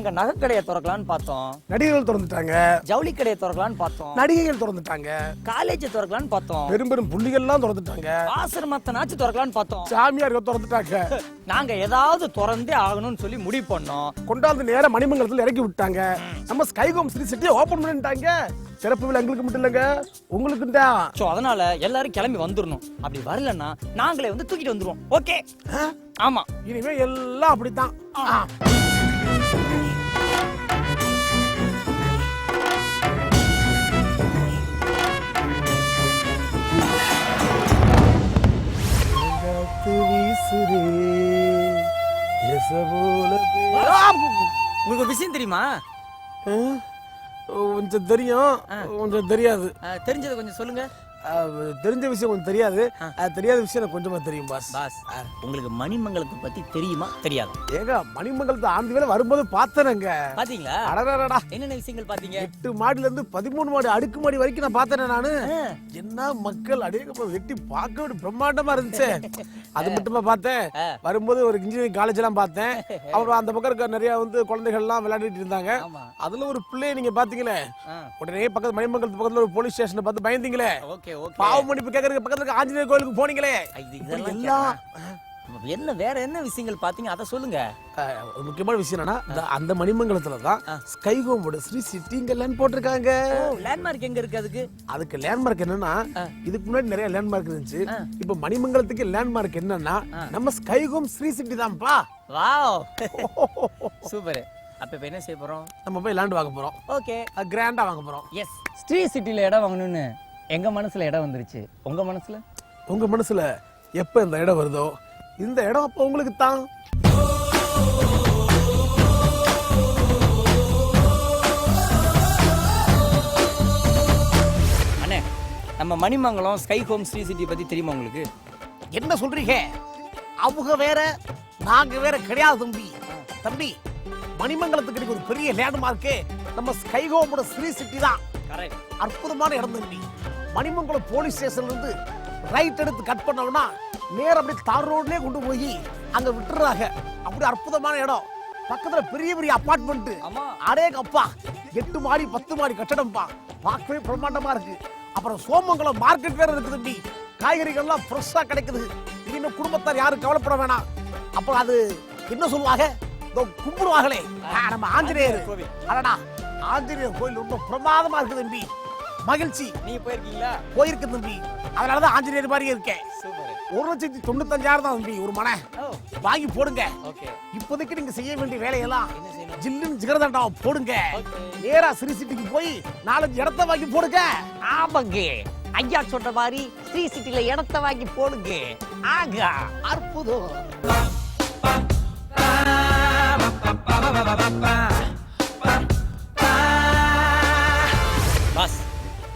நாங்க நகைக்கடையை திறக்கலான்னு பார்த்தோம், நடிகர்கள் திறந்துட்டாங்க. ஜவுளி கடையை திறக்கலான்னு பார்த்தோம், நடிகைகள் திறந்துட்டாங்க. காலேஜ் திறக்கலான்னு பார்த்தோம், பெரும் பெரும் புள்ளிகள்லாம் திறந்துட்டாங்க. ஆசிரமத்தனாச்சும் திறக்கலான்னு பார்த்தோம். சாமியார்கள் திறந்துட்டாங்க. நாங்க ஏதாவது திறந்தே ஆகணும்னு சொல்லி முடிவு பண்ணோம். கொண்டாந்து நேர மணிமங்கலத்துல இறக்கி விட்டாங்க. நம்ம ஸ்கைகோம் ஸ்ரீ சிட்டியை ஓபன் பண்ணிட்டாங்க. சிறப்பு விழா எங்களுக்கு மட்டும் இல்லைங்க, உங்களுக்கு தான். சோ அதனால எல்லாரும் கிளம்பி வந்துடணும். அப்படி வரலன்னா நாங்களே வந்து தூக்கிட்டு வந்துருவோம். ஓகே? ஆமா, இனிமே எல்லாம் அப்படித்தான். உங்களுக்கு ஒரு விஷயம் தெரியுமா? கொஞ்சம் தெரியும், கொஞ்சம் தெரியாது. தெரிஞ்சதை கொஞ்சம் சொல்லுங்க. தெரிஞ்ச விஷயம் கொஞ்சம் தெரியாது, தெரியாத விஷயம் எனக்கு கொஞ்சமா தெரியும் பாஸ். பாஸ், உங்களுக்கு மணிமங்கலத்தை பத்தி தெரியுமா தெரியாது? ஏங்க மணிமங்கலத்தை ஆண்டு வேலை வரும்போது பார்த்தேனுங்க. பாத்தீங்களா? அடடடடா, என்னென்ன விஷயங்கள் பாத்தீங்க? 8 மாடில இருந்து 13 மாடி அடுக்குமாடி வரைக்கும் நான் பார்த்தேன். நானு என்ன மக்கள் அடேங்க வெட்டி பார்க்க பிரம்மாண்டமா இருந்துச்சு. அது மட்டுமா பார்த்தேன், வரும்போது ஒரு இன்ஜினியரிங் காலேஜ் எல்லாம் பார்த்தேன். அப்புறம் அந்த பக்கம் இருக்க நிறைய வந்து குழந்தைகள் எல்லாம் விளையாடிட்டு இருந்தாங்க. அதுல ஒரு பிள்ளைய நீங்க பாத்தீங்களே, உடனே பக்கத்து மணிமங்கலத்து பக்கத்துல ஒரு போலீஸ் ஸ்டேஷனை பார்த்து பயந்தீங்களே. பாவ மன்னிப்பு கேட்கறதுக்கு பக்கத்துல இருக்க ஆஞ்சநேயர் கோயிலுக்கு போனீங்களே. என்ன வேற என்ன விஷயங்கள் பாத்தீங்க, அத சொல்லுங்க. முக்கியமான விஷயம் என்னன்னா, அந்த மணிமங்கலத்துல தான் ஸ்கைகோமோட ஸ்ரீ சிட்டிங்க லேண்ட் போட்டிருக்காங்க. லேண்ட்மார்க் எங்க இருக்கு? அதுக்கு லேண்ட்மார்க் என்னன்னா, இதுக்கு முன்னாடி நிறைய லேண்ட்மார்க் இருந்துச்சு. இப்ப மணிமங்கலத்துக்கு லேண்ட்மார்க் என்னன்னா, நம்ம ஸ்கைகோம் ஸ்ரீ சிட்டி தான்ப்பா. Wow, super. அப்ப இப்ப என்ன செய்ய போறோம்? நம்ம போய் லேண்ட் வாங்க போறோம். ஓகே, கிராண்டா வாங்க போறோம். எஸ். ஸ்ரீ சிட்டில இடம் வாங்கணும்னு எங்க மனசுல இடம் வந்துருச்சு. உங்க மனசுல? உங்க மனசுல எப்ப இந்த இடம் வருதோ, இந்த இடம் அப்ப உங்களுக்கு தான். அண்ணே, நம்ம Manimangalam sky home Sri city பத்தி தெரியுமா உங்களுக்கு? என்ன சொல்றீங்க? அவங்க வேற நாங்க வேற கிடையாது தம்பி. தம்பி, மணிமங்கலத்துக்கு ஒரு பெரிய லேண்ட்மார்க்கு நம்ம ஸ்கைகோமோட ஸ்ரீ சிட்டி தான். அற்புதமான இடம் தம்பி. மணிமங்கலம் போலீஸ் ஸ்டேஷன்ல இருந்து ரைட் எடுத்து கட் பண்ணோம்னா நேரா அப்படியே தார் ரோட்லயே கொண்டு போய் அங்க விட்டுறாங்க. அப்படி அற்புதமான இடம். பக்கத்துல பெரிய பெரிய அபார்ட்மெண்ட். அடேங்கப்பா, 8 மாடி 10 மாடி கட்டடம்பா. பார்க்கவே பிரம்மாண்டமா இருக்கு. அப்புறம் சோமங்கலம் மார்க்கெட் வேற இருக்கு தம்பி. காய்கறிகள்லாம் ஃப்ரெஷ்ஷா கிடைக்குது. இனிமே குடும்பத்தார் யாரும் கவலைப்பட வேணாம். அப்புறம் அது என்ன சொல்லுவாங்க, கும்பிடுவாங்களே நம்ம ஆஞ்சநேயர். அடடா, ஆஞ்சநேயர் கோயில் ரொம்ப பிரமாதமா இருக்கு தம்பி. மகிழ்ச்சி. நீங்க போயிருக்கீங்களா? போயிருக்கேன் தம்பி. அதனாலதான் ஆஞ்சநேயர் மாதிரி இருக்கேன். 1,95,000 தான் தம்பி ஒரு மனை. வாங்கி போடுங்க. இப்போதைக்கு நீங்க செய்ய வேண்டிய வேலையெல்லாம் ஜில்லுன்னு ஜிகர்தண்டா போடுங்க. நேரா ஸ்ரீ சிட்டிக்கு போய் 4-5 இடத்த வாங்கி போடுங்க. ஆமாங்க, ஐயா சொன்ன மாதிரி ஸ்ரீ சிட்டில இடத்த வாங்கி போடுங்க. ஆகா, அற்புதம். பாஸ்,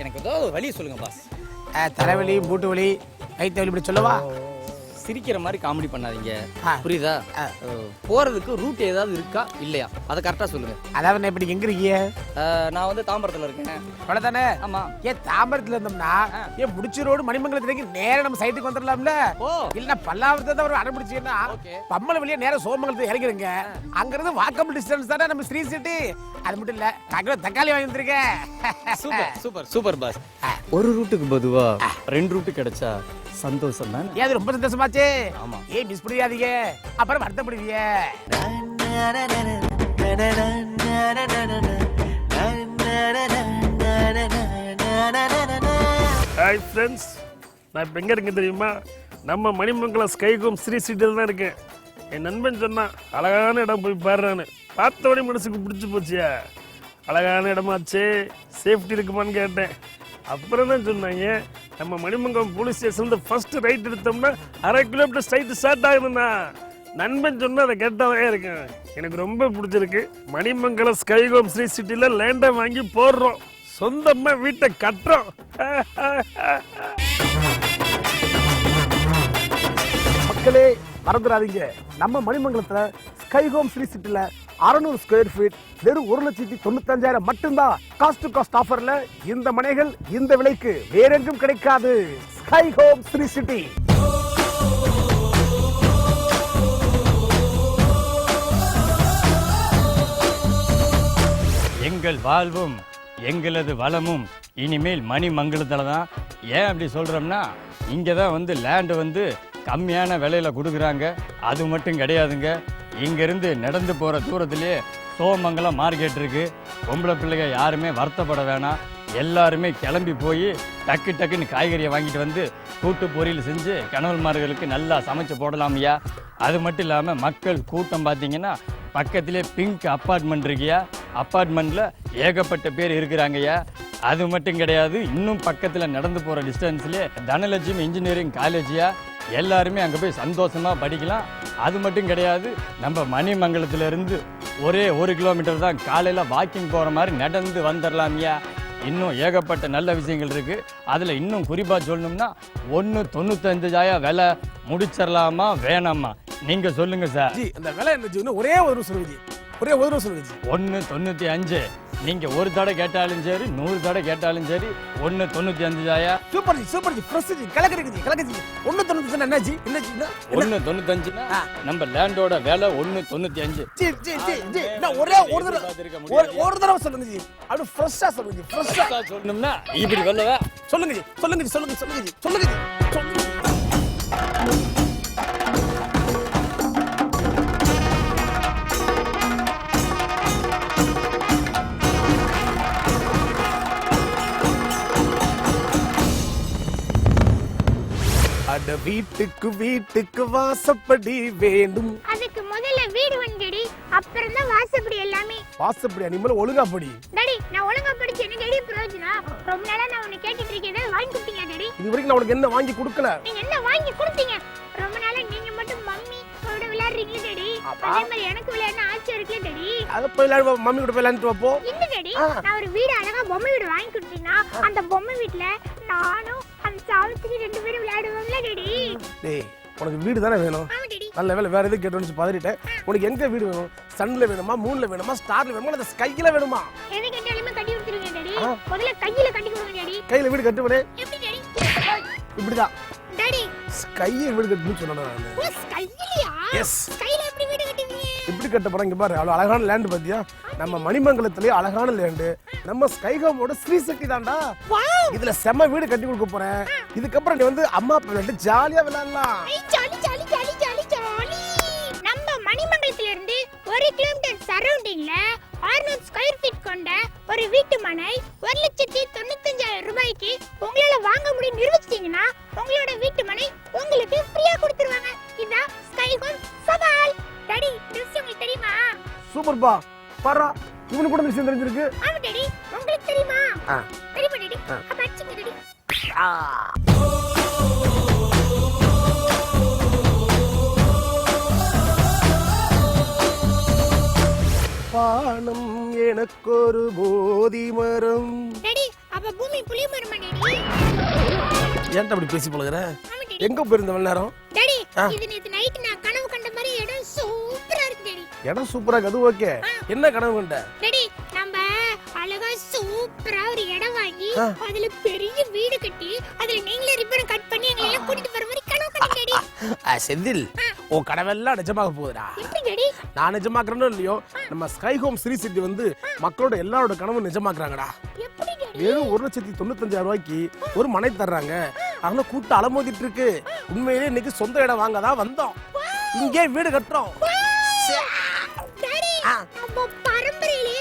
எனக்கு ஏதோ வழி சொல்லுங்க பாஸ். தலைவலி, மூட்டு வலி, கைத்த வலி இப்படி சொல்லவா? சிரிக்கிற மாதிரி காமெடி பண்ணாதீங்க, புரியுதா? போறதுக்கு ரூட் ஏதாவது இருக்கா இல்லையா, அதை கரெக்டா சொல்லுங்க. அதாவது இப்படி எங்க இருக்கீங்க? நான் வந்து தாம்பரத்துல இருக்கேன். அவ்வளவுதானே? ஆமா. ஏன் தாம்பரத்துல இருந்தோம்னா ஏன் முடிச்சு ரோடு மணிமங்கலத்துக்கு நேரா நம்ம சைட்டுக்கு வந்துடலாம்ல? இல்ல பல்லாவரத்தை ஒரு அடைபிடிச்சீங்கன்னா பம்மல வழியா நேரா சோமங்கலத்துக்கு இறங்கிருங்க. அங்க இருந்து வாக்கபிள் டிஸ்டன்ஸ் தானே நம்ம ஸ்ரீ சிட்டி. அது மட்டும் இல்ல, தக்காளி வாங்கி வந்திருக்கேன். Super super super pass. ஒரு ரூட்டுக்கு பொதுவா 2 ரூட்டு கிடைச்சா சந்தோஷம் தான். அது ரொம்ப சந்தோஷமாச்சு. ஆமா, ஏன் மிஸ் பண்ணிடாதீங்க, அப்புறம் வருத்தப்படுவீங்க. ஹாய் ஃப்ரெண்ட்ஸ், நான் இப்போ எங்கே இருக்கேன் தெரியுமா? நம்ம மணிமங்கலம் ஸ்கைகோம் ஸ்ரீ சிட்டியில் தான் இருக்கேன். என் நண்பன் சொன்னான் அழகான இடம் போய் பாடுறான்னு. பார்த்தவொடனே மனசுக்கு பிடிச்சி போச்சியா, அழகான இடமாச்சு, சேஃப்டி இருக்குமான்னு கேட்டேன். அப்புறம் தான் சொன்னாங்க, நம்ம மணிமங்கலம் போலீஸ் ஸ்டேஷன்ல ஃபர்ஸ்ட் ரைட் எடுத்தோம்னா 1/2 கிலோமீட்டர் ஸ்ட்ரைட் ஸ்டார்ட் ஆகுதுண்ணா. நண்பன் சொன்னா அதை கேட்டாவே இருக்கேன். எனக்கு ரொம்ப பிடிச்சிருக்கு. மணிமங்கலம் ஸ்கைகோம் ஸ்ரீ சிட்டில லேண்டை வாங்கி போடுறோம், சொந்தமா வீட்டை கட்டுறோம். மக்களே மறந்துடாதீங்க, நம்ம மணிமங்கலத்துல ஸ்கைகோம் ஸ்ரீ சிட்டில 600 ஸ்கொயர் ஃபீட் வெறும் 1,95,000 மட்டும்தான். காஸ்ட் டு காஸ்ட் ஆஃபர்ல இந்த மனைகள் இந்த விலைக்கு வேறெங்கும் கிடைக்காது. ஸ்கைகோம் ஸ்ரீ சிட்டி. எங்கள் வாழ்வும் எங்களது வளமும் இனிமேல் மணிமங்கலத்தில் தான். ஏன் அப்படி சொல்கிறோம்னா இங்கே தான் வந்து லேண்டு வந்து கம்மியான விலையில் கொடுக்குறாங்க. அது மட்டும் கிடையாதுங்க, இங்கேருந்து நடந்து போகிற தூரத்துலேயே சோமங்கலம் மார்க்கெட் இருக்குது. பொம்பளை பிள்ளைங்க யாருமே வருத்தப்பட வேணாம். எல்லாருமே கிளம்பி போய் டக்கு டக்குன்னு காய்கறியை வாங்கிட்டு வந்து கூட்டு பொரியல் செஞ்சு கணவன்மார்களுக்கு நல்லா சமைச்சு போடலாம் ஐயா. அது மட்டும் இல்லாமல் மக்கள் கூட்டம் பார்த்தீங்கன்னா பக்கத்திலே பிங்க் அப்பார்ட்மெண்ட் இருக்கியா, அப்பார்ட்மெண்ட்டில் ஏகப்பட்ட பேர் இருக்கிறாங்கய்யா. அது மட்டும் கிடையாது, இன்னும் பக்கத்தில் நடந்து போகிற டிஸ்டன்ஸ்லேயே தனலட்சுமி இன்ஜினியரிங் காலேஜியா, எல்லாருமே அங்கே போய் சந்தோஷமாக படிக்கலாம். அது மட்டும் கிடையாது, நம்ம மணிமங்கலத்திலேருந்து ஒரே 1 கிலோமீட்டர் தான், காலையில் வாக்கிங் போகிற மாதிரி நடந்து வந்துடலாம்யா. இன்னும் ஏகப்பட்ட நல்ல விஷயங்கள் இருக்குது. அதில் இன்னும் குறிப்பாக சொல்லணும்னா 1.95 விலை முடிச்சிடலாமா வேணாமா, நீங்கள் சொல்லுங்கள் சார். ஜி அந்த விலை என்ன ஜி? ஒரே ஒரு சொல்லுங்க ஜி, ஒரே ஒரு சொல்லுங்க ஜி. 1.95. நீங்கள் ஒரு தடவை கேட்டாலும் சரி, 100 தடவை கேட்டாலும் சரி, 1.95. Super ji, super ji, fresh ji, கலக்குறீங்க ஜி, கலக்கு ஜி. 1.95 என்ன ஜி? என்ன ஜி? 1.95னா நம்ம லேண்டோட விலை 1.95. ஜி ஜி ஜி ஜி நான் ஒரே ஒரு தடவை சொல்லுங்க ஜி. அப்படியே ஃப்ரெஷ்ஷா சொல்லுங்க ஜி, ஃப்ரெஷ்ஷா சொல்லணும்னா இப்படி வரலவா? சொல்லுங்க ஜி, சொல்லுங்க ஜி, சொல்லுங்க சொல்லுங்க ஜி, சொல்லுங்க ஜி, சொல்லுங்க. அட வீட்டுக்கு வீட்டுக்கு வாசப்படி வேண்டும். அதுக்கு முதல்ல வீடு வந்துடி, அப்புறம் தான் வாசப்படி எல்லாமே. வாசப்படி அனிமல் ஒழுங்கா படி. டாடி நான் ஒழுங்கா படிச்சு என்ன டாடி பிரயோஜனம்? ரொம்ப நாளா நான் உன்னை கேட்டுட்டு இருக்கேன், வாங்கி கொடுத்தீங்க டாடி? இது வரைக்கும் நான் உனக்கு என்ன வாங்கி கொடுக்கல. நீங்க என்ன வாங்கி கொடுத்தீங்க? ரொம்ப நாளா நீங்க மட்டும் மம்மி கூட விளையாடுறீங்க டாடி. அதே மாதிரி எனக்கு விளையாட ஆசை இருக்கு டாடி. அத போய் விளையாடு, மம்மி கூட போய் விளையாடிட்டு வா போ. இல்ல டாடி, நான் ஒரு வீடு அழகா பொம்மை வீடு வாங்கி கொடுத்தீங்கன்னா அந்த பொம்மை வீட்ல நானும் அந்த சாவித்திரி 2 பேரும் விளையாடுவோம்ல டாடி. டேய் உனக்கு வீடு தானே வேணும்? ஆமா டாடி. நல்ல வேலை, வேற எதுவும் கேட்டோன்னு பதறிட்டேன். உனக்கு எங்க வீடு வேணும்? சன்ல வேணுமா, மூன்ல வேணுமா, ஸ்டார்ல வேணுமா, இல்ல ஸ்கைல வேணுமா? எது கேட்டாலுமே கட்டி கொடுத்துருங்க டாடி. முதல்ல கையில கட்டி கொடுங்க டாடி. கையில வீடு கட்டுவனே எப்படி டாடி? இப்படிதான் டாடி ஸ்கைல வீடு கட்டணும்னு சொன்னா நான். ஓ ஸ்கைலியா? எஸ். ஸ்கைல எப்படி வீடு கட்டுவீங்க? இப்படி கட்ட போறேன். இங்க பாரு, அவ்வளவு அழகான லேண்ட் பாத்தியா? நம்ம மணிமங்கலத்திலே அழகான லேண்ட். நம்ம ஸ்கைஹோமோட ஸ்ரீசக்தி தான்டா. இதுல செம்ம வீடு கட்டி கொடுக்க போறேன். இதுக்கப்புறம் நீ வந்து அம்மா அப்பா வீட்டுல ஜாலியா விளையாடலாம். Jolly jolly jolly jolly jolly. நம்ம மணிமங்கலத்துல இருந்து 1 கிலோமீட்டர் சரௌண்டிங்ல 600 ஸ்கொயர் ஃபீட் கொண்ட ஒரு வீட்டு மனை 1,95,000 ரூபாய்க்கு உங்களால வாங்க முடியும் நிரூபிச்சிட்டீங்கன்னா உங்களோட வீட்டு மனை உங்களுக்கு ஃப்ரீயா கொடுத்துருவாங்க. இதான் ஸ்கைஹோம் சவால். டாடி this உங்களுக்கு தெரியுமா? சூப்பர்ப்பா, பாரா இவனுக்கு கூட விஷயம் தெரிஞ்சிருக்கு. ஆமா டாடி, உங்களுக்கு தெரியுமா? தெரியுமா டாடி? அப்ப அடிச்சுங்க டாடி. பானம் எனக்கொரு போதி மரம். டாடி அப்ப பூமி புளிய மரமா டாடி? ஏன்டா அப்படி பேசி பழகுற? ஆமா டாடி. எங்க போயிருந்த நேரம்? டாடி இது நேத்து நைட் நான் கனவு கண்ட மாதிரி இடம் சூப்பரா இருக்கு டாடி. இடம் சூப்பரா இருக்கு, அது ஓகே. என்ன கனவு கண்ட? டாடி நம்ம அழகா சூப்பரா ஒரு இடம் வாங்கி அதுல பெரிய வீடு கட்டி அதுல நீங்களே ரிப்பன் கட் பண்ணி எங்களை எல்லாம் கூட்டிட்டு போற மாதிரி கனவு கண்ட டாடி. செந்தில், உன் கனவெல்லாம் நிஜமாக போகுதுடா. எப்படி டாடி? நான் நிஜமாக்குறேனோ இல்லையோ, நம்ம ஸ்கைஹோம் ஸ்ரீ சிட்டி வந்து மக்களோட எல்லாரோட கனவு நிஜமாக்குறாங்கடா. எப்படி டாடி? வெறும் 1,95,000 ரூபாய்க்கு ஒரு மனை தர்றாங்க. அதனால கூட்டம் அலமோதிட்டு இருக்கு. உண்மையிலே இன்னைக்கு சொந்த இடம் வாங்க தான் வந்தோம். இங்கே வீடு கட்டுறோம். டாடி நம்ம பரம்பரையிலே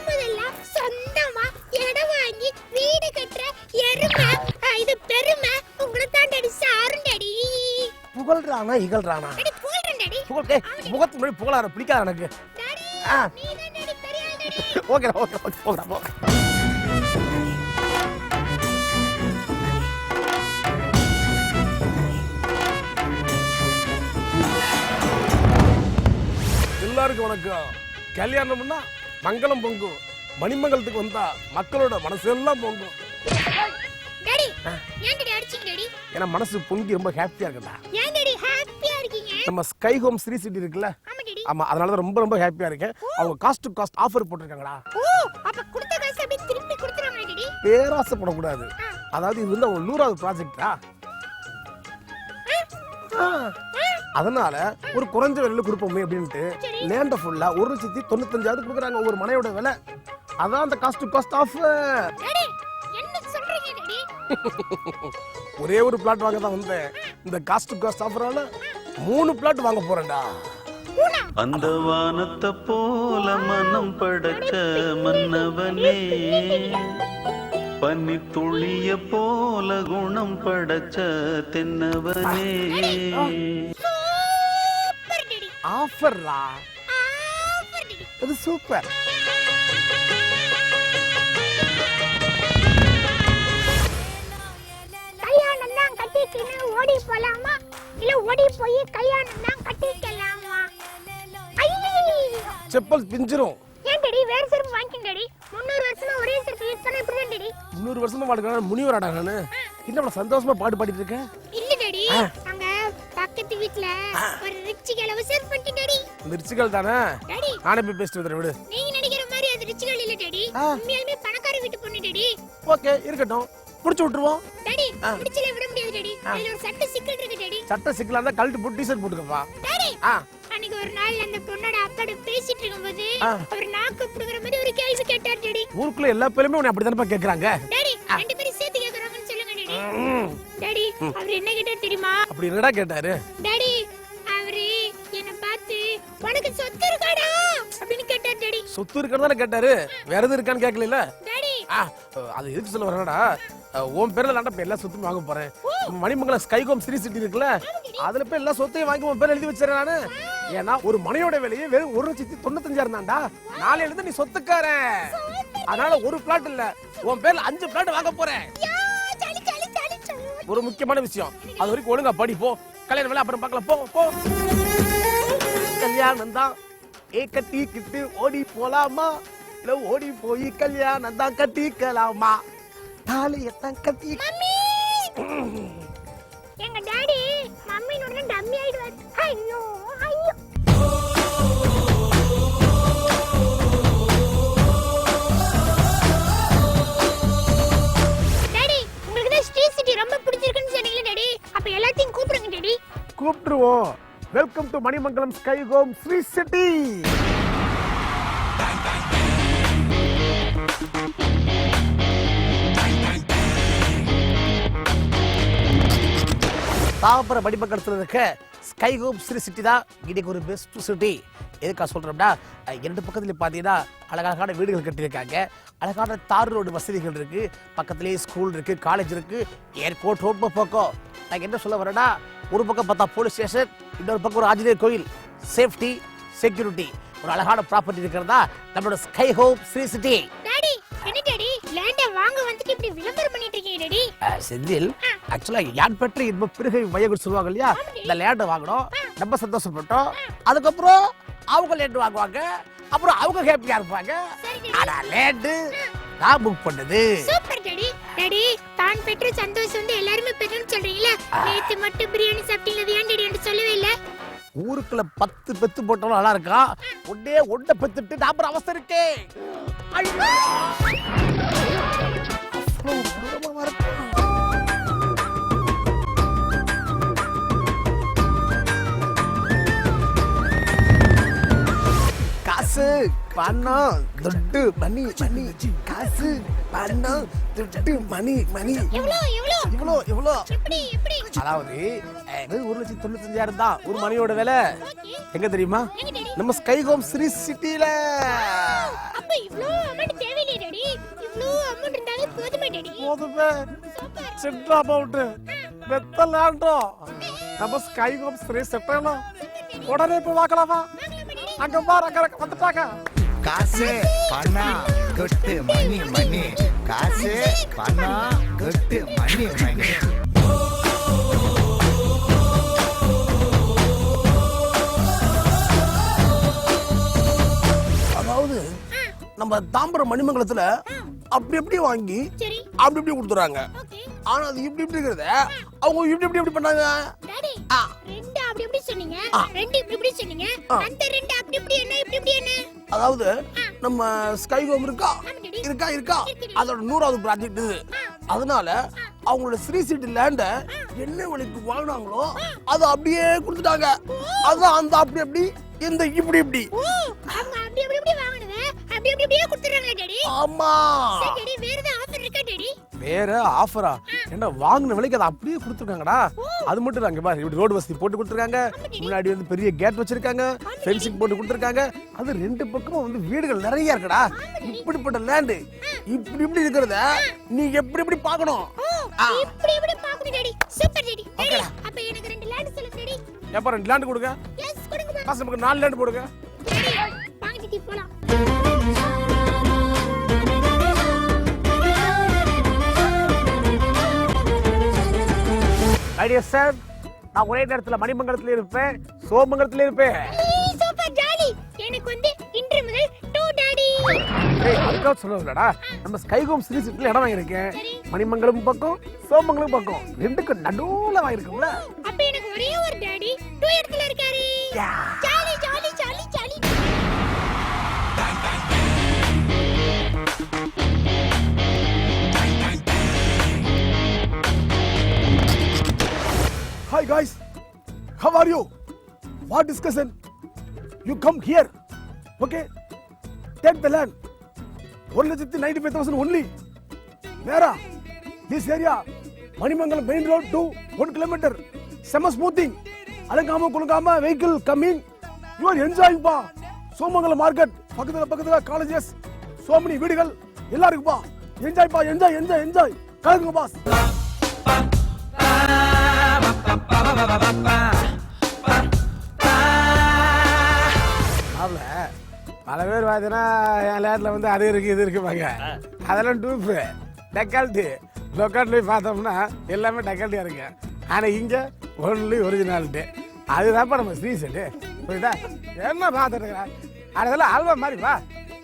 முதல்ல சொந்தமா இடம் வாங்கி வீடு கட்டுற எருமை இது பெருமை உங்களுக்கு தான் டாடி. சாரும் டாடி. புகழ்றானா இகழ்றானா? டாடி புகழ்றேன் டாடி. புகழ் முகத்து முன்னாடி புகழார பிடிக்காத எனக்கு. டாடி நீ தான் டாடி பெரிய ஆள் டாடி. ஓகே ஓகே ஓகே போடா போ. எல்லாருக்கும் வணக்கம். கல்யாணம்னா மங்களம் பொங்கும். மணிமங்கலத்துக்கு வந்தா மக்களோட மனசு எல்லாம் பொங்கும். டாடி ஏன் டாடி அடிச்சீங்க டாடி? ஏன்னா மனசு பொங்கி ரொம்ப ஹாப்பியா இருக்குடா. ஏன் டாடி ஹாப்பியா இருக்கீங்க? நம்ம ஸ்கைஹோம் ஸ்ரீ சிட்டி இருக்குல்ல, ஆமா டாடி. ஆமா, அதனால தான் ரொம்ப ரொம்ப ஹாப்பியா இருக்கேன். அவங்க காஸ்ட் டு காஸ்ட் ஆஃபர் போட்டுருக்காங்கடா. ஓ அப்ப கொடுத்த காசு அப்படியே திருப்பி கொடுத்துறாங்க டாடி. பேராசைப்படக்கூடாது. அதாவது இது வந்து அவங்க 100வது ப்ராஜெக்டா. அதனால ஒரு குறைஞ்ச விலையில கொடுப்போமே அப்படின்ட்டு லேண்ட ஃபுல்லா 1,95,000 கொடுக்குறாங்க. ஒரு மனையோட விலை அதான் அந்த காஸ்ட் ஆஃபர். டாடி என்ன சொல்றீங்க டாடி? ஒரே ஒரு பிளாட் வாங்க தான் வந்தேன். இந்த காஸ்ட் ஆஃபரால 3 பிளாட் வாங்க போறேன்டா. அந்த வானத்தை போல மனம் படைச்ச மன்னவனே, பனி துளிய போல குணம் படைச்ச தென்னவனே. Super daddy. ஆஃபர்ரா, ஆஃபர் டாடி. இது சூப்பர். கல்யாணம் தான் கட்டிக்கணும் ஓடி போலாமா இல்ல ஓடி போய் கல்யாணம் தான் கட்டிக்கலாமா? ஐயோ செப்பல் பிஞ்சிரும். ஏன் டாடி வேற செருப்பு வாங்கிங்க டாடி? 300 வருஷமா ஒரே செருப்பு யூஸ் பண்ண இப்படி தான் டாடி. 300 வருஷமா பாடுறேன், முனிவராடா நானு. என்ன சந்தோஷமா பாடிட்டு இருக்கேன். இல்ல டாடி, அங்க பக்கத்து வீட்ல ஒரு ரிச் கேர்ள் செருப்பு பண்ணிட்டு டாடி. இந்த ரிச்சுகள் தானே, டாடி நானே போய் பேசிட்டு வந்துடுறேன் விடு. நீங்க நினைக்கிற மாதிரி அது ரிச் கேர்ள் இல்ல டாடி. உண்மையாலுமே பணக்கார வீட்டு பொண்ணு டாடி. ஓகே இருக்கட்டும், புடிச்சு விட்டுருவோம். டாடி பிடிச்சல விட முடியாது டாடி. அதுல ஒரு சட்ட சிக்கல் இருக்கு டாடி. சட்ட சிக்கலா இருந்தா கழட்டி போட்டு டீ-ஷர்ட் போட்டுக்கப்பா. டாடி ஆ அன்னைக்கு ஒரு நாள் அந்த பொண்ணோட அப்பாட பேசிட்டு இருக்கும்போது அவர் நாக்கு புடுங்கற மாதிரி ஒரு கேள்வி கேட்டார் டாடி. ஊருக்குள்ள எல்லா பேருமே உன்னை அப்படிதானப்பா கேக்குறாங்க. டாடி ரெண்டு பேரும் சேர்த்து கேக்குறாங்கன்னு சொல்லுங்க டாடி. டாடி அவர் என்ன கேட்டார் தெரியுமா? அப்படி என்னடா கேட்டாரு? டாடி அவரு என்ன பார்த்து உனக்கு சொத்து இருக்காடா அப்படின்னு கேட்டார் டாடி. சொத்து இருக்கிறதானே கேட்டாரு, வேற எதுவும் இருக்கான்னு கேட்கல. டாடி அது எதுக்கு சொல்ல வரேன்டா, உன் பேர்ல தான்டா இப்ப எல்லா சொத்தும் வாங்க போறேன். மணிமங்கலம் ஸ்கைகோம் ஸ்ரீ சிட்டி இருக்குல்ல, அதுல போய் எல்லா சொத்தையும் வாங்கி உன் பேர் எழுதி வச்சிடறேன் நானு. ஏன்னா ஒரு மணியோட விலையே வெறும் 1,95,000 தான்டா. நாளையில இருந்து நீ சொத்துக்காரன். அதனால ஒரு பிளாட் இல்ல, உன் பேர்ல 5 பிளாட் வாங்க போறேன். சளி சளி சளி சளி. ஒரு முக்கியமான விஷயம், அது வரைக்கும் ஒழுங்கா படி போ. கல்யாணம் வேலை அப்புறம் பார்க்கலாம், போ போ. கல்யாணம் தான் கட்டிக்கிட்டு ஓடி போலாமா இல்ல ஓடி போய் கல்யாணம் தான் கட்டிக்கலாமா? தாலியத்தான் கட்டி. மம்மி எங்க டாடி மம்மியோட டம்மி ஆயிடுவார். ஐயோ ஐயோ. டாடி உங்களுக்கு தான் ஸ்ரீ சிட்டி ரொம்ப பிடிச்சிருக்குன்னு சொன்னீங்களே டாடி, அப்ப எல்லாத்தையும் கூப்பிடுங்க டாடி. கூப்பிட்டுருவோம். Welcome to Manimangalam sky home Sri city. தாவப்பற படிப்பக்கத்துல இருக்க ஸ்கை ஹோம் ஸ்ரீ சிட்டி தான் இன்னைக்கு ஒரு பெஸ்ட் சிட்டி. எதுக்கா சொல்றோம்னா, 2 பக்கத்துல பாத்தீங்கன்னா அழகான வீடுகள் கட்டியிருக்காங்க, அழகான தார் ரோடு வசதிகள் இருக்கு, பக்கத்துலேயே ஸ்கூல் இருக்கு, காலேஜ் இருக்கு, ஏர்போர்ட் ரொம்ப பக்கம். நான் என்ன சொல்ல வரேன்னா, ஒரு பக்கம் பார்த்தா போலீஸ் ஸ்டேஷன், இன்னொரு பக்கம் ஒரு ஆஞ்சநேயர் கோயில், சேஃப்டி செக்யூரிட்டி, ஒரு அழகான ப்ராப்பர்ட்டி இருக்கிறதா நம்மளோட sky home Sri city. Daddy என்ன டாடி லேண்ட வாங்க வந்துட்டு இப்படி விளம்பரம் பண்ணிட்டு இருக்கீங்க டாடி? செந்தில், ஆக்சுவலா யான் பெற்ற இன்ப பிறகு மையங்கள் சொல்லுவாங்க இல்லையா, இந்த லேண்டை வாங்கணும், நம்ம சந்தோஷப்பட்டோம், அதுக்கப்புறம் அவங்க லேண்ட் வாங்குவாங்க, அப்புறம் அவங்க ஹேப்பியா இருப்பாங்க. ஆனா லேண்ட் நான் புக் பண்ணது. Super daddy. டாடி தான் பெற்ற சந்தோஷம் வந்து எல்லாருமே பெறணும்னு சொல்றீங்களா? நேத்து மட்டும் பிரியாணி சாப்பிட்டீங்க, ஏன் டாடி என்று சொல்லவே இல்ல? ஊருக்குள்ள 10 பெத்து போட்டாலும் நல்லா இருக்கா, ஒன்ன பெத்துட்டு நான் அவஸ்தை இருக்கே. காசு பணம் துட்டு மணி மணி, காசு பணம் துட்டு மணி மணி. எவ்வளோ எவ்வளோ இவ்வளோ இவ்வளோ எப்படி எப்படி? அதாவது 1,95,000 தான் ஒரு மணியோட விலை. ஓகே. எங்க தெரியுமா? எங்க டாடி? நம்ம ஸ்கை ஹோம் ஸ்ரீ சிட்டில. அப்ப இவ்ளோ அமௌண்ட் தேவையில்லை டாடி. இவ்ளோ அமௌண்ட் இருந்தாலே போதுமே டாடி. போதுமே. சூப்பர். சென்ட்ரா அமௌண்ட் வெத்தலாண்டோ நம்ம ஸ்கை ஹோம் ஸ்ரீ சிட்டில உடனே போய் வாங்கலாமா? அங்க பாரு, அங்க வந்துட்டாங்க. காசு பணம் கொட்டு மணி மணி, காசு பணம் கொட்டு மணி மணி. அதாவது நம்ம தாம்பரம் மணிமங்கலத்துல அப்படி எப்படி வாங்கி சரி. அப்படி இப்படி கொடுத்துறாங்க. ஓகே. ஆனா அது இப்படி இப்படி இருக்கிறத அவங்க இப்படி இப்படி பண்ணாங்க. டாடி ரெண்டு அப்படி இப்படி சொன்னீங்க, ரெண்டு இப்படி இப்படி சொன்னீங்க, அந்த ரெண்டு அப்படி இப்படி என்ன இப்படி இப்படி என்ன? அதாவது நம்ம ஸ்கை ஹோம் இருக்கா இருக்கா இருக்கா அதோட 100வது ப்ராஜெக்ட் இது. அதனால அவங்களோட ஸ்ரீ சிட்டி லேண்ட என்ன விலைக்கு வாங்கினாங்களோ அதை அப்படியே கொடுத்துட்டாங்க. அதான் அந்த அப்படி அப்படி இந்த இப்படி இப்படி. ஓ அவங்க அப்படி அப்படி இப்படி வாங்குனத அப்படியே கொடுத்துறாங்களா டாடி? ஆமா. சரி டாடி, வேற ஏதாவது ஆஃபர் இருக்கா டாடி? வேற ஆஃபரா? என்ன வாங்குன விலைக்கு அதை அப்படியே கொடுத்துருக்காங்கடா. அது மட்டும் இல்ல, அங்க பாரு இப்படி ரோடு வசதி போட்டு கொடுத்துருக்காங்க. முன்னாடி வந்து பெரிய கேட் வச்சிருக்காங்க, ஃபென்சிங் போட்டு கொடுத்துருக்காங்க. அது ரெண்டு பக்கமும் வந்து வீடுகள் நிறைய இருக்குடா. இப்படிப்பட்ட லேண்ட் இப்படி இருக்கிறத நீ எப்படி பார்க்கணும். இப்படி பாக்கணும் டாடி. Super daddy. டாடி, அப்ப எனக்கு 2 லேண்ட் சொல்லுங்க டாடி. எப்ப 2 லேண்ட் கொடுங்க? எஸ் கொடுங்க. காசு நமக்கு 4 லேண்ட் போடுங்க. டாடி, வாங்க டாடி போலாம். ஐடியா சார், நான் ஒரே நேரத்துல மணிமங்கலத்துல இருப்பேன், சோமங்கலத்துல இருப்பேன். Super daddy. எனக்கு வந்து இன்று முதல் 2 டாடி. ஏய், அதுக்காக சொல்லலடா. நம்ம ஸ்கைகோம் ஸ்ரீ சிட்டில இடம் வாங்கியிருக்கேன். மணிமங்கலம் பக்கம், சோமங்கலம் பக்கம், ரெண்டுக்கு நடுவுல வாங்கியிருக்கோம்ல. அப்ப எனக்கு ஒரே ஒரு டாடி 2 இடத்துல இருக்காரு. Jolly jolly jolly jolly. Hi guys, how are you? What discussion? You come here, okay? Take the land. 1,95,000 only. Where? This area, Manimangalam main road to 1 kilometer. Summer smoothing. Alangama Kulangama vehicle coming. You are enjoying pa. Somangalam market. Pakadala colleges. So many வீடுகள் எல்லாம் இருக்குப்பா. Enjoy pa, enjoy. கலந்துங்க pass. பல பேர் பார்த்தீங்கன்னா என் லேண்டில் வந்து அது இருக்கு இது இருக்குப்பாங்க. அதெல்லாம் டூப்பு டெக்காலிட்டி. லொக்காலிட்டி போய் பார்த்தோம்னா எல்லாமே டெக்காலிட்டியாக இருக்கு. ஆனால் இங்கே ஒன்லி ஒரிஜினாலிட்டி. அதுதான்ப்பா நம்ம ஸ்ரீ செட்டு. புரியுதா? என்ன பார்த்துருக்குறேன் அதெல்லாம் அல்வா மாதிரிப்பா.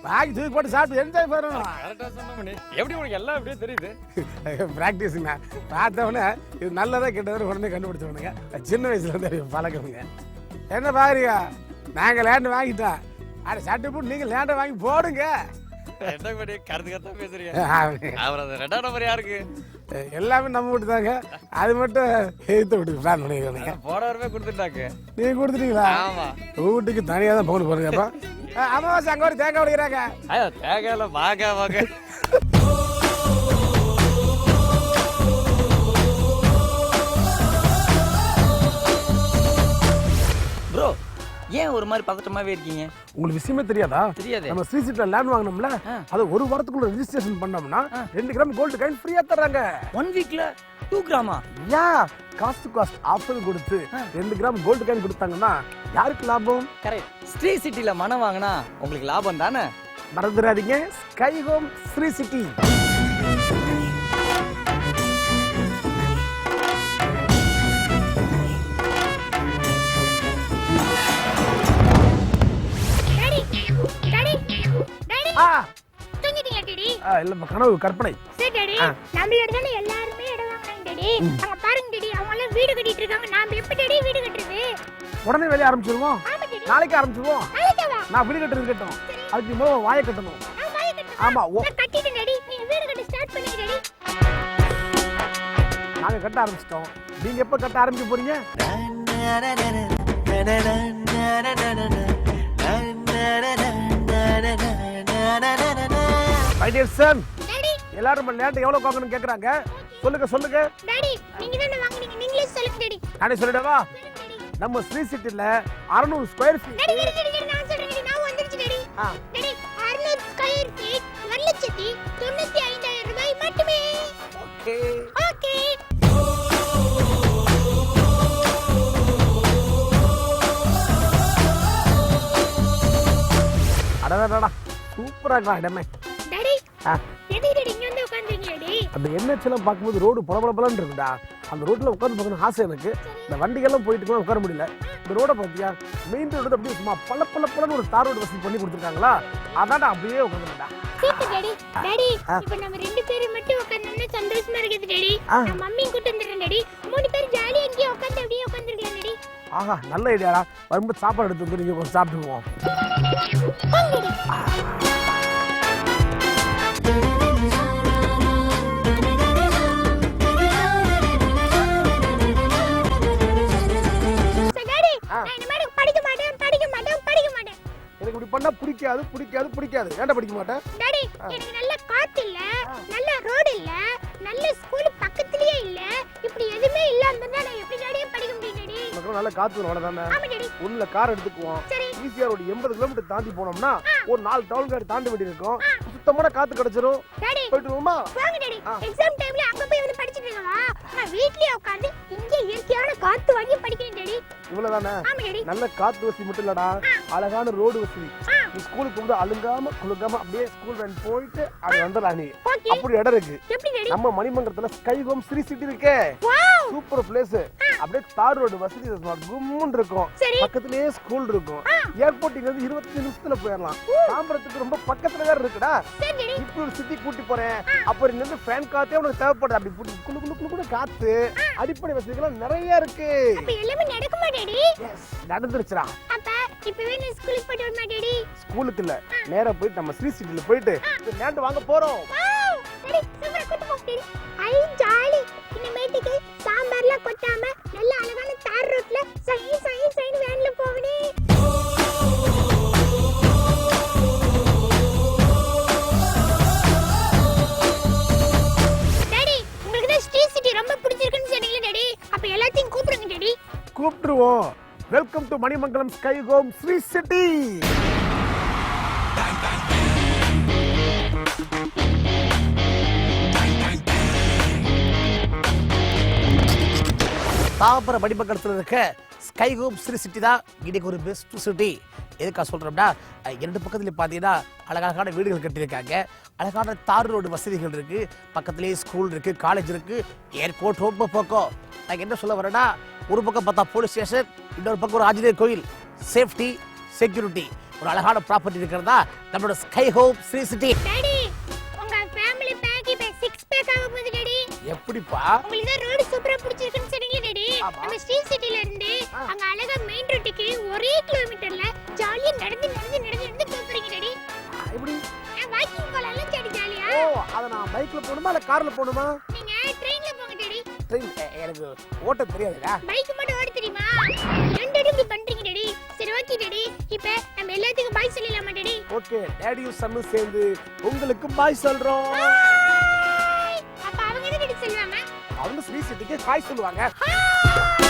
வாங்கி தூக்கி போட்டு சாப்பிட்டு என்ஜாய் பண்ணணும். எப்படி உனக்கு எல்லாம் அப்படியே தெரியுது? ப்ராக்டிஸுங்க. பார்த்தவொடனே இது நல்லதா கெட்டதுன்னு உடனே கண்டுபிடிச்சவனுங்க. சின்ன வயசுல இருந்து பழக்கமுங்க. என்ன பாருங்க, நாங்கள் லேண்டு வாங்கிட்டோம். அட சட்டை போட்டு நீங்கள் லேண்டை வாங்கி போடுங்க. கருத்து பேசுறீங்க. ரெண்டாவது நம்பர் யாருக்கு? எல்லாமே நம்ம வீட்டு தாங்க. அது மட்டும் எழுத்து வீட்டுக்கு பிளான் பண்ணிக்கிறீங்க. போனவருமே கொடுத்துட்டாங்க. நீங்க கொடுத்துட்டீங்களா? ஆமா. வீட்டுக்கு தனியாக தான் போன் போடுறீங்கப்பா. அமாவாசை அங்கே ஒரு தேங்காய் உடைக்கிறாங்க. தேங்காயில வாங்க. ப்ரோ, ஏன் ஒரு மாதிரி பதட்டமாவே இருக்கீங்க? உங்களுக்கு விஷயமே தெரியாதா? தெரியாது. நம்ம ஸ்ரீ சிட்டில லேண்ட் வாங்கினோம்ல, அது ஒரு வாரத்துக்குள்ள ரெஜிஸ்ட்ரேஷன் பண்ணோம்னா 2 கிராம் கோல்டு காயின் ஃப்ரீயா தர்றாங்க. 1 வீக்ல 2 கிராமா? யா, காஸ்ட் ஆஃபர் கொடுத்து 2 கிராம் கோல்டு காயின் கொடுத்தாங்கன்னா யாருக்கு லாபம்? கரெக்ட். ஸ்ரீ சிட்டில மனம் வாங்கினா உங்களுக்கு லாபம் தானே? மறந்துடாதீங்க, ஸ்கை ஹோம் ஸ்ரீ சிட்டி. இல்ல கனவு கற்பனை. சரி டாடி, நம்மளோட தான எல்லாரும் இடம் வாங்குறாங்க டாடி. அங்க பாருங்க டாடி, அவங்க எல்லாம் வீடு கட்டிட்டு இருக்காங்க. நாம எப்படி டாடி வீடு கட்டுறது? உடனே வேலைய ஆரம்பிச்சிருவோம். ஆமா டாடி. நாளைக்கு ஆரம்பிச்சிருவோம். நாளைக்கேவா? நான் வீடு கட்டுறது கட்டணும். அதுக்கு முதல்ல வாயை கட்டணும். நான் வாயை கட்டணும். ஆமா. நான் கட்டிட்டேன் டாடி. நீங்க வீடு கட்ட ஸ்டார்ட் பண்ணுங்க டாடி. நாங்க கட்ட ஆரம்பிச்சிட்டோம். நீங்க எப்ப கட்ட ஆரம்பிக்க போறீங்க? மை டியர் சன், டாடி, எல்லாரும் நம்ம லேண்ட் எவ்வளவு வாங்கணும்னு கேக்குறாங்க. சொல்லுங்க. டாடி, நீங்க தான வாங்குனீங்க. நீங்களே சொல்லுங்க டாடி. நானே சொல்லிடவா? நம்ம ஸ்ரீ சிட்டில 600 ஸ்கொயர் ஃபீட். டாடி, நான் சொல்றேன் டாடி. நான் வந்துருச்சு டாடி. டாடி, 600 ஸ்கொயர் ஃபீட் 1,95,000 ரூபாய் மட்டுமே. ஓகே. ஓகே. அடடடடா, சூப்பரா இருக்கா இடமே. டாடி, எதுக்கு டாடி இங்க வந்து உட்கார்ந்தீங்க டாடி? அந்த என்ஹெச்லாம் பார்க்கும்போது ரோடு பளபளன்னு இருக்குடா. அந்த ரோட்ல உட்கார்ந்து பார்க்கணும் ஆசை எனக்கு. இந்த வண்டிகள்லாம் போயிட்டு கூட உட்கார முடியல. இந்த ரோட பாத்தியா, மெயின் ரோடு அப்படியே சும்மா பளபளன்னு ஒரு தார் ரோடு வசதி பண்ணி கொடுத்துருக்காங்களா. அதான் அப்படியே உட்காந்துடா. Super daddy. டாடி, இப்போ நம்ம 2 பேரும் மட்டும் உட்கார்ந்தோம்னா சந்தோஷமா இருக்குது டாடி. நான் மம்மியும் கூட்டி வந்துறேன் டாடி. 3 பேரும் ஜாலியா இங்கே உட்கார்ந்து அப்படியே உட்கார்ந்திருக்கலாம் டாடி. ஆஹா, நல்ல ஐடியாடா. வரும்போது சாப்பாடு எடுத்து வந்து நீங்க கொஞ்சம் சாப்பிட்டுக்குவோம். டாடி, நான் இந்த மாதிரி படிக்க மாட்டேன். எனக்கு இப்படி பண்ணா பிடிக்காது. பிடிக்காது ஏன்டா படிக்க மாட்டேன்? டாடி எனக்கு நல்ல காத்து இல்ல, நல்ல ரோடு இல்ல, நல்ல ஸ்கூல் பக்கத்துலயே இல்ல, இப்படி எதுவுமே இல்லாம இருந்தா நான் எப்படி டாடி படிக்க முடியும் டாடி? உனக்கு நல்ல காத்து வரும் அவ்வளவுதானே. ஆமா டாடி. ஒண்ணுல கார் எடுத்துக்குவோம். சரி. ஈஸியா ஒரு 80 கிலோமீட்டர் தாண்டி போனோம்னா ஒரு 4 டவுன் கார் தாண்டி வேண்டி இருக்கும். சுத்தமான காத்து கிடைச்சிரும். டாடி போயிட்டு வருமா? வாங்க டாடி. எக்ஸாம் டைம்ல அங்க போய் வந்து படிச்சிட்டு இருக்கவா? நான் வீட்லயே உட்கார்ந்து இங்க இயற்கையான காத்து வாங்கி படிக்கிறேன் டாடி. இவ்வளவுதானே. ஆமா டாடி. நல்ல காத்து வசதி மட்டும் இல்லடா, அழகான ரோடு வசதி. நீ ஸ்கூலுக்கு வந்து அழுங்காம குலுங்காம அப்படியே ஸ்கூல் வேன் போயிட்டு அப்படி வந்துடலாம் நீ. ஓகே. அப்படி இடம் இருக்கு. எப்படி டாடி? நம்ம மணிமங்கலத்துல ஸ்கை ஹோம் ஸ்ரீ சிட்டி இருக்கே. வாவ்! Super place. அப்படியே தார் ரோடு வசதி கும்முன்னு இருக்கும். சரி. பக்கத்துலயே ஸ்கூல் இருக்கும். ஏர்போர்ட் இங்க இருந்து 25 நிமிஷத்துல போயிடலாம். தாம்பரத்துக்கு ரொம்ப பக்கத்துல வேற இருக்குடா. சரி டாடி. இப்படி ஒரு சிட்டி கூட்டி போறேன். அப்ப இங்க இருந்து ஃபேன் காத்தே உனக்கு தேவைப்படுது. அப்படி குளு குளு குளு குளு குளு காத்து அடிப்படை வசதிகள் நிறைய இருக்கு. அப்ப எல்லாமே நடக்குமா டாடி? எஸ், நடந்துருச்சுடா. அப்ப இப்பவே நான் ஸ்கூலுக்கு போயிட்டு வரமா டாடி? ஸ்கூலுக்கு இல்ல, நேரா போயிட்டு நம்ம ஸ்ரீ சிட்டில போயிட்டு லேண்ட் வாங்க போறோம். வாவ்! டாடி சூப்பரா கூட்டி போ டாடி. ஐ ஜாலி. இனிமேட்டுக்கு சாம்பார்ல கொட்டாம நல்ல அழகான தார் ரோட்ல சை சை சைன்னு வேன்ல போவனே. டாடி உங்களுக்கு தான் ஸ்ரீ சிட்டி ரொம்ப பிடிச்சிருக்குன்னு சொன்னீங்க டாடி. அப்ப எல்லாத்தையும் கூப்பிடுங்க டாடி. கூப்பிட்டுருவோம். Welcome to Manimangalam sky home Sri city. Tambaram மணிமங்கலத்தில் இருக்க ஸ்கை ஹோம் ஸ்ரீ சிட்டி தான் இன்னைக்கு ஒரு பெஸ்ட் சிட்டி. எதுக்காக சொல்றோம்னா, இரண்டு பக்கத்துல பாத்தீங்கன்னா அழகான வீடுகள் கட்டியிருக்காங்க, அழகான தார் ரோடு வசதிகள் இருக்கு, பக்கத்துலேயே ஸ்கூல் இருக்கு, காலேஜ் இருக்கு, ஏர்போர்ட் ரொம்ப பக்கம். நான் என்ன சொல்ல வரேன்னா, ஒரு பக்கம் பார்த்தா போலீஸ் ஸ்டேஷன், இன்னொரு பக்கம் ஒரு ஆஞ்சநேயர் கோயில். சேஃப்டி, செக்யூரிட்டி, ஒரு அழகான ப்ராப்பர்ட்டி இருக்கிறதா நம்மளோட sky home Sri city. Daddy உங்க ஃபேமிலி பேக் இப்ப 6 பேக் ஆக போகுது டாடி. எப்படிப்பா? உங்களுக்கு தான் ரோடு சூப்பரா பிடிச்சிருக்குன்னு சொன்னீங்க டாடி. ஆமா. நம்ம ஸ்ரீ சிட்டில இருந்து அங்க அழகா மெயின் ரோட்டுக்கு ஒரே கிலோமீட்டர்ல ஜாலியா நடந்து போறீங்க டாடி. எப்படி? வாக்கிங் போலாம்ல டாடி ஜாலியா? ஓ, அத நான் பைக்ல போணுமா இல்ல கார்ல போணுமா? நீங்க ட்ரெயின்ல போங்க டாடி. ட்ரெயின் எனக்கு ஓட்ட தெரியாதுடா. பைக் மட்டும் ஓட தெரியுமா? ரெண்டு இப்படி பண்றீங்க டாடி. சரி ஓகே டாடி. இப்போ நம்ம எல்லாத்துக்கும் பாய் சொல்லலாமா டாடி? ஓகே, டாடியும் சன்னும் சேர்ந்து உங்களுக்கு பாய் சொல்றோம். அப்ப அவங்க என்ன டாடி சொல்லுவாங்க? அவங்க ஸ்ரீ சிட்டிக்கு ஹாய் சொல்லுவாங்க. ஹாய்